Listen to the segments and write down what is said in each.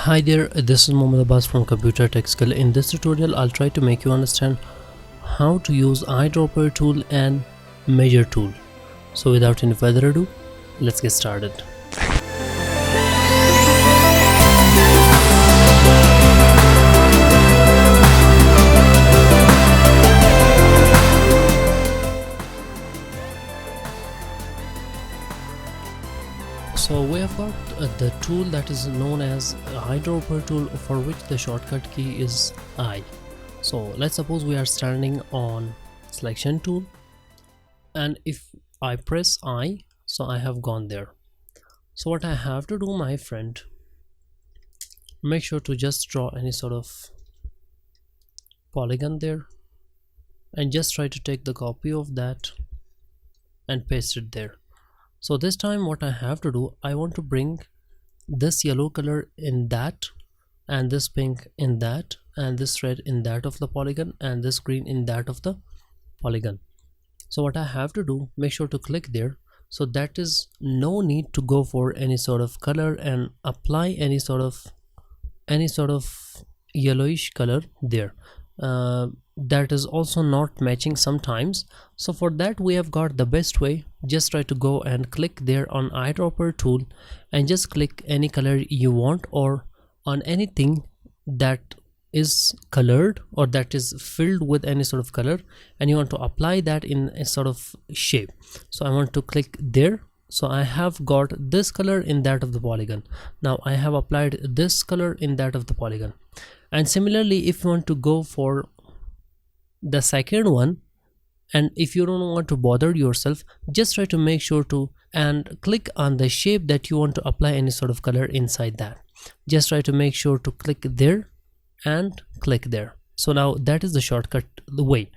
Hi there, this is Mohammed Abbas from Computer Tech Skill. In this tutorial, I'll try to make you understand how to use eyedropper tool and measure tool. So without any further ado, let's get started. So we have got the tool that is known as eyedropper tool, for which the shortcut key is I. So let's suppose we are standing on selection tool, and if I press I, so I have gone there. So what I have to do, my friend, make sure to just draw any sort of polygon there and just try to take the copy of that and paste it there. So this time what I have to do, I want to bring this yellow color in that, and this pink in that, and this red in that of the polygon, and this green in that of the polygon. So what I have to do, make sure to click there. So that is no need to go for any sort of color and apply any sort of yellowish color there. That is also not matching sometimes. So for that we have got the best way. Just try to go and click there on eyedropper tool and just click any color you want, or on anything that is colored or that is filled with any sort of color, and you want to apply that in a sort of shape. So I want to click there. So I have got this color in that of the polygon. Now I have applied this color in that of the polygon. And similarly, if you want to go for the second one, and if you don't want to bother yourself, just try to make sure to and click on the shape that you want to apply any sort of color inside that. Just try to make sure to click there and click there. So now that is the shortcut way.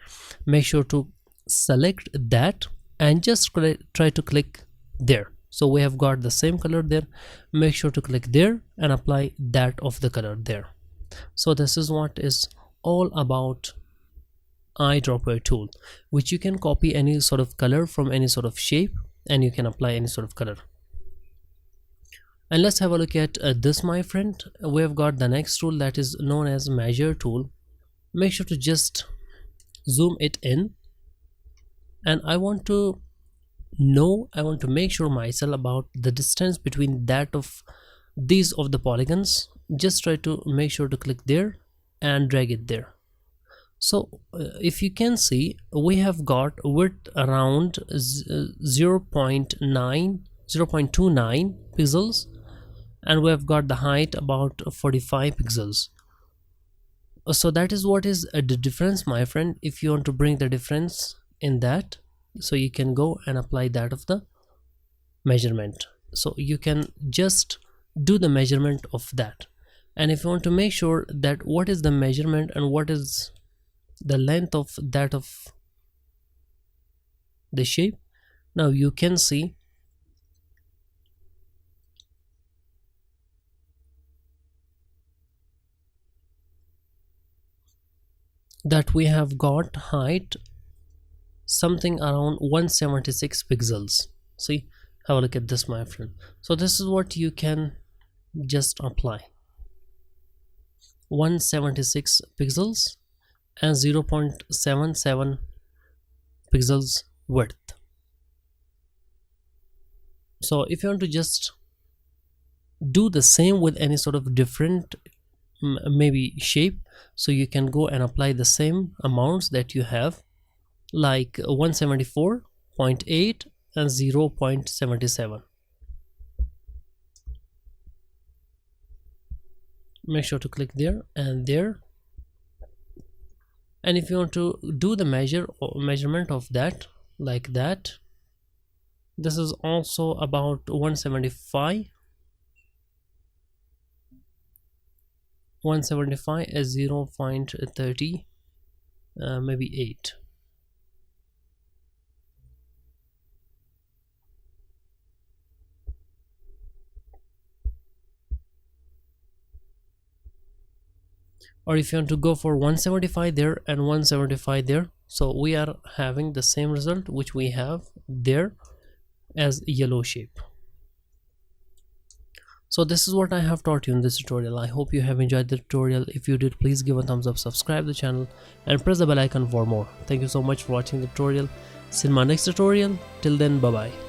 Make sure to select that and just try to click there. So we have got the same color there. Make sure to click there and apply that of the color there. So this is what is all about eyedropper tool, which you can copy any sort of color from any sort of shape and you can apply any sort of color. And let's have a look at this, my friend. We have got the next tool that is known as measure tool. Make sure to just zoom it in, and I want to make sure myself about the distance between that of these of the polygons. Just try to make sure to click there and drag it there. So if you can see, we have got width around 0.29 pixels, and we have got the height about 45 pixels. So that is what is the difference, my friend. If you want to bring the difference in that, so you can go and apply that of the measurement. So you can just do the measurement of that. And if you want to make sure that what is the measurement and what is the length of that of the shape, now you can see that we have got height something around 176 pixels. See, have a look at this, my friend. So this is what you can just apply: 176 pixels and 0.77 pixels width. So if you want to just do the same with any sort of different maybe shape, so you can go and apply the same amounts that you have, like 174.8 and 0.77. Make sure to click there and there. And if you want to do the measurement of that, like that, this is also about 175 is 0.30 maybe 8. Or if you want to go for 175 there and 175 there, so we are having the same result which we have there as yellow shape. So this is what I have taught you in this tutorial. I hope you have enjoyed the tutorial. If you did, please give a thumbs up, subscribe the channel and press the bell icon for more. Thank you so much for watching the tutorial. See you in my next tutorial. Till then, bye bye.